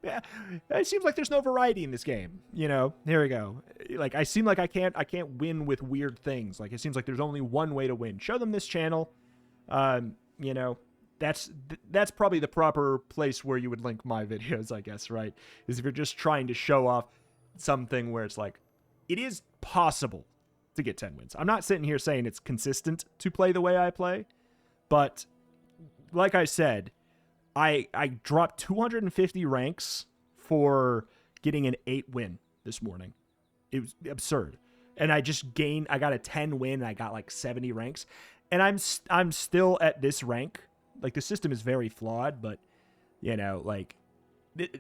yeah, it seems like there's no variety in this game. You know, here we go. Like, I seem like I can't win with weird things. Like, it seems like there's only one way to win. Show them this channel. You know, that's probably the proper place where you would link my videos, I guess, right? Is if you're just trying to show off something where it's like, it is possible to get 10 wins. I'm not sitting here saying it's consistent to play the way I play, but like I said, I dropped 250 ranks for getting an 8 win this morning. It was absurd. And I got a 10 win, and I got like 70 ranks. And I'm still at this rank. Like, the system is very flawed, but, you know, like,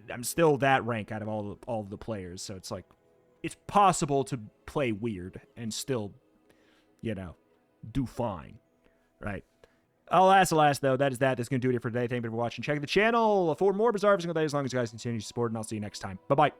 I'm still that rank out of all of the players. So it's like, it's possible to play weird and still, you know, do fine, right? Alas, though, that is that. That's going to do it for today. Thank you for watching. Check the channel for more Bazaar every single day as long as you guys continue to support, and I'll see you next time. Bye-bye.